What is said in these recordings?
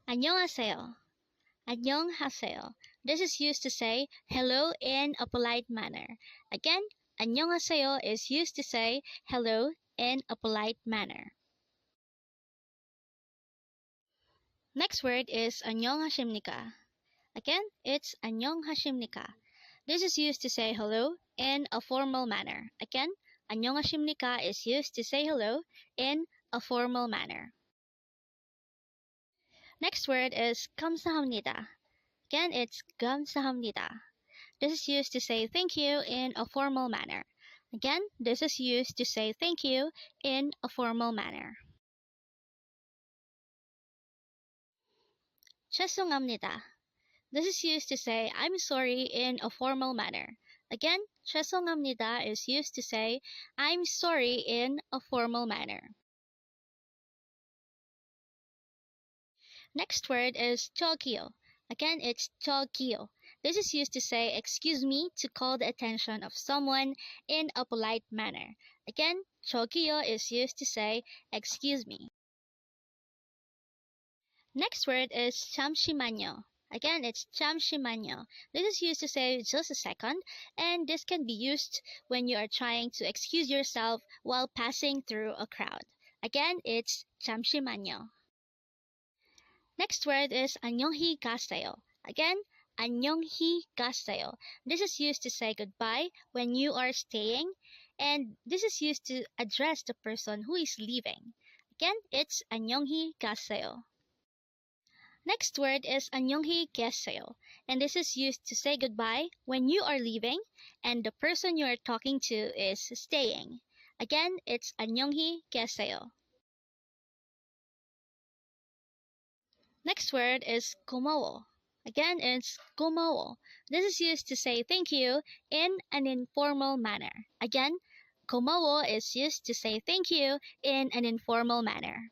안녕하세요. 안녕하세요. This is used to say hello in a polite manner. Again, 안녕하세요 is used to say hello in a polite manner. Next word is 안녕하십니까. Again, it's 안녕하십니까. This is used to say hello in a formal manner. Again, 안녕하십니까 is used to say hello in a formal manner. Next word is 감사합니다. Again, it's 감사합니다. This is used to say thank you in a formal manner. Again, this is used to say thank you in a formal manner. 죄송합니다. This is used to say I'm sorry in a formal manner. Again, 죄송합니다 is used to say I'm sorry in a formal manner. Next word is 저기요. Again, it's 저기요. This is used to say excuse me to call the attention of someone in a polite manner. Again, 저기요 is used to say excuse me. Next word is 잠시만요. Again, it's 잠시만요. This is used to say just a second, and this can be used when you are trying to excuse yourself while passing through a crowd. Again, it's 잠시만요. Next word is 안녕히 가세요. Again, 안녕히 가세요. This is used to say goodbye when you are staying, and this is used to address the person who is leaving. Again, it's 안녕히 가세요. Next word is 안녕히 계세요, and this is used to say goodbye when you are leaving and the person you are talking to is staying. Again, it's 안녕히 계세요. Next word is 고마워. Again, it's 고마워. This is used to say thank you in an informal manner. Again, 고마워 is used to say thank you in an informal manner.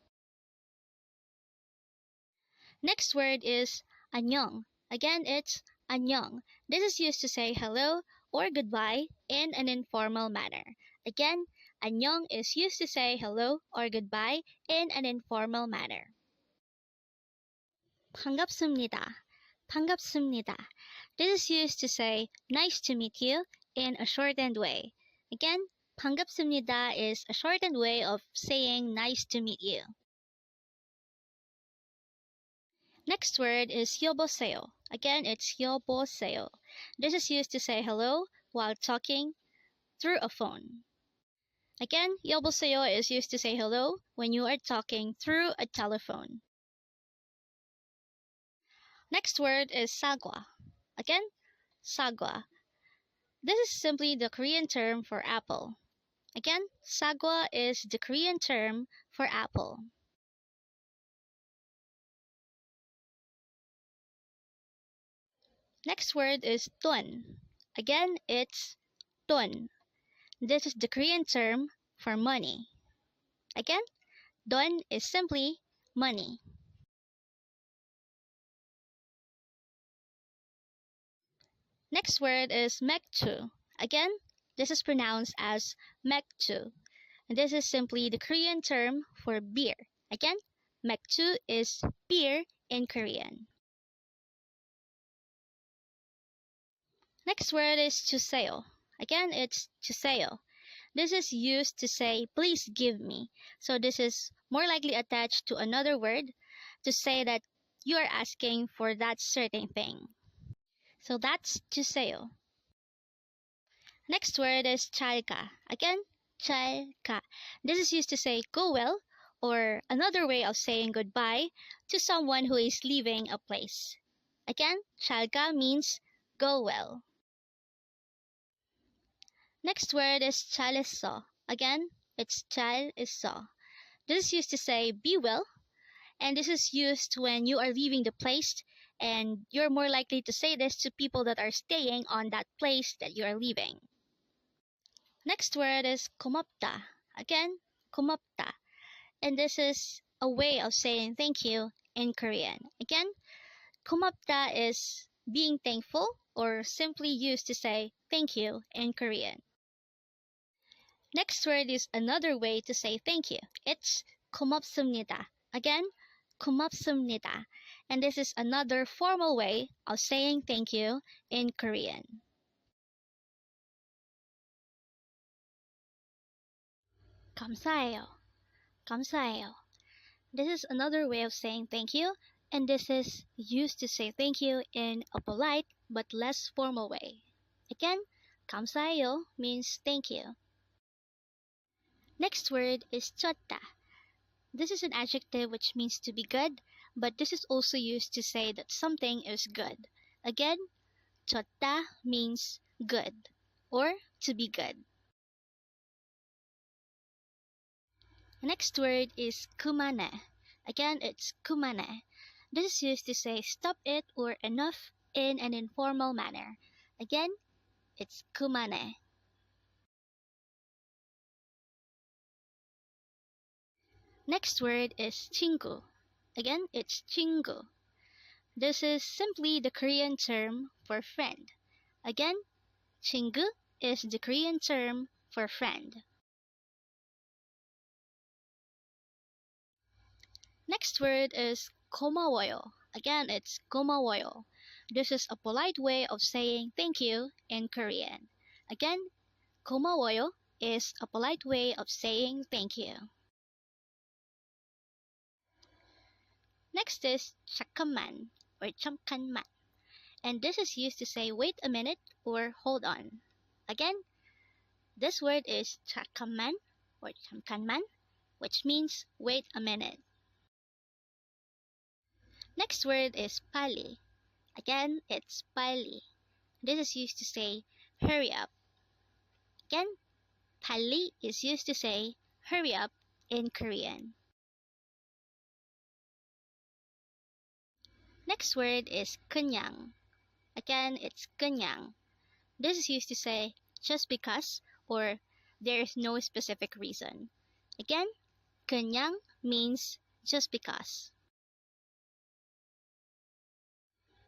Next word is 안녕. Again, it's 안녕. This is used to say hello or goodbye in an informal manner. Again, 안녕 is used to say hello or goodbye in an informal manner. 반갑습니다. 반갑습니다. This is used to say nice to meet you in a shortened way. Again, 반갑습니다 is a shortened way of saying nice to meet you. Next word is 여보세요. Again, it's 여보세요. This is used to say hello while talking through a phone. Again, 여보세요 is used to say hello when you are talking through a telephone. Next word is 사과. Again, 사과. This is simply the Korean term for apple. Again, 사과 is the Korean term for apple. Next word is 돈. Again, it's 돈. This is the Korean term for money. Again, 돈 is simply money. Next word is 맥주. Again, this is pronounced as 맥주. This is simply the Korean term for beer. Again, 맥주 is beer in Korean. Next word is 주세요. Again, it's 주세요. This is used to say please give me. So this is more likely attached to another word to say that you are asking for that certain thing. So that's 주세요. Next word is 잘 가. Again, 잘 가. This is used to say go well, or another way of saying goodbye to someone who is leaving a place. Again, 잘 가 means go well. Next word is 잘했어. Again, it's 잘했어. This is used to say be well, and this is used when you are leaving the place, and you're more likely to say this to people that are staying on that place that you are leaving. Next word is 고맙다. Again, 고맙다. And this is a way of saying thank you in Korean. Again, 고맙다 is being thankful, or simply used to say thank you in Korean. Next word is another way to say thank you. It's 고맙습니다. Again, 고맙습니다. And this is another formal way of saying thank you in Korean. 감사해요. 감사해요. This is another way of saying thank you, and this is used to say thank you in a polite but less formal way. Again, 감사해요 means thank you. Next word is 좋다. This is an adjective which means to be good, but this is also used to say that something is good. Again, 좋다 means good or to be good. Next word is 그만해. Again, it's 그만해. This is used to say stop it or enough in an informal manner. Again, it's 그만해. Next word is 친구. Again, it's 친구. This is simply the Korean term for friend. Again, 친구 is the Korean term for friend. Next word is 고마워요. Again, it's 고마워요. This is a polite way of saying thank you in Korean. Again, 고마워요 is a polite way of saying thank you. Next is 잠깐만 or 잠깐만. And this is used to say wait a minute or hold on. Again, this word is 잠깐만 or 잠깐만, which means wait a minute. Next word is 빨리. Again, it's 빨리. This is used to say hurry up. Again, 빨리 is used to say hurry up in Korean. Next word is 그냥. Again, it's 그냥. This is used to say just because or there is no specific reason. Again, 그냥 means just because.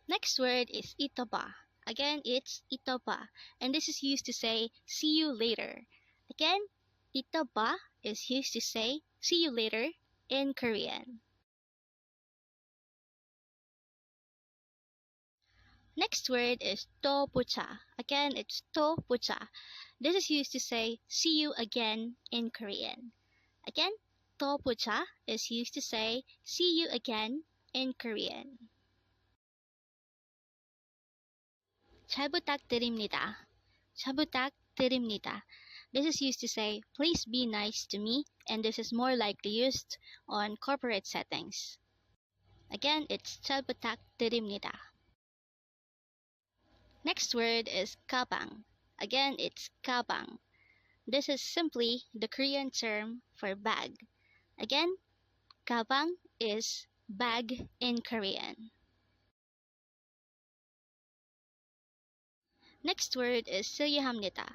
Next word is ito ba. Again, it's ito ba, and this is used to say see you later. Again, ito ba is used to say see you later in Korean. Next word is 또 보자. Again, it's 또 보자. This is used to say see you again in Korean. Again, 또 보자 is used to say see you again in Korean. 잘 부탁드립니다. 잘 부탁드립니다. This is used to say please be nice to me, and this is more likely used on corporate settings. Again, it's 잘 부탁드립니다. Next word is 가방. Again, it's 가방. This is simply the Korean term for bag. Again, 가방 is bag in Korean. Next word is 실례합니다,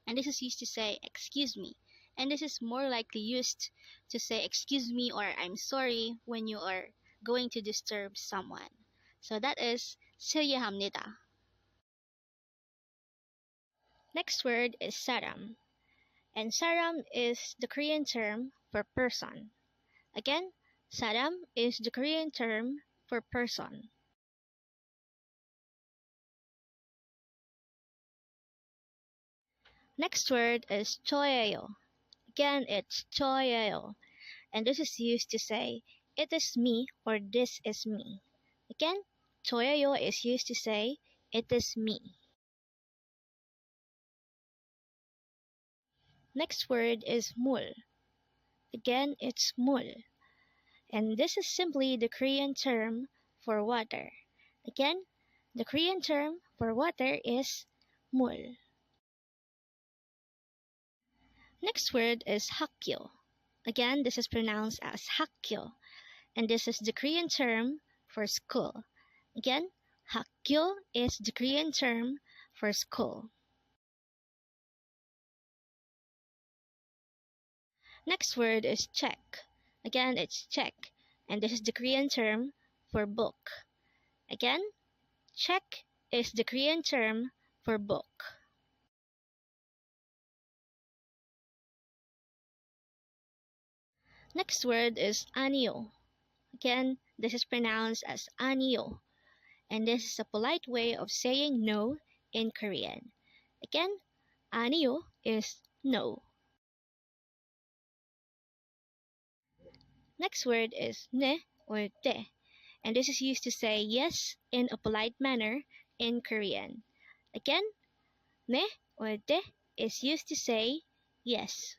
and this is used to say excuse me, and this is more likely used to say excuse me or I'm sorry when you are going to disturb someone. So that is 실례합니다. Next word is 사람, and 사람 is the Korean term for person. Again, 사람 is the Korean term for person. Next word is 좋아요. Again, it's 좋아요, and this is used to say it is me or this is me. Again, 좋아요 is used to say it is me. Next word is 물. Again, it's 물, and this is simply the Korean term for water. Again, the Korean term for water is 물. Next word is 학교. Again, this is pronounced as 학교, and this is the Korean term for school. Again, 학교 is the Korean term for school. Next word is check. Again, it's check, and this is the Korean term for book. Again, check is the Korean term for book. Next word is 아니요. Again, this is pronounced as 아니요, and this is a polite way of saying no in Korean. Again, 아니요 is no. Next word is 네 or 대, and this is used to say yes in a polite manner in Korean. Again, 네 or 대 is used to say yes.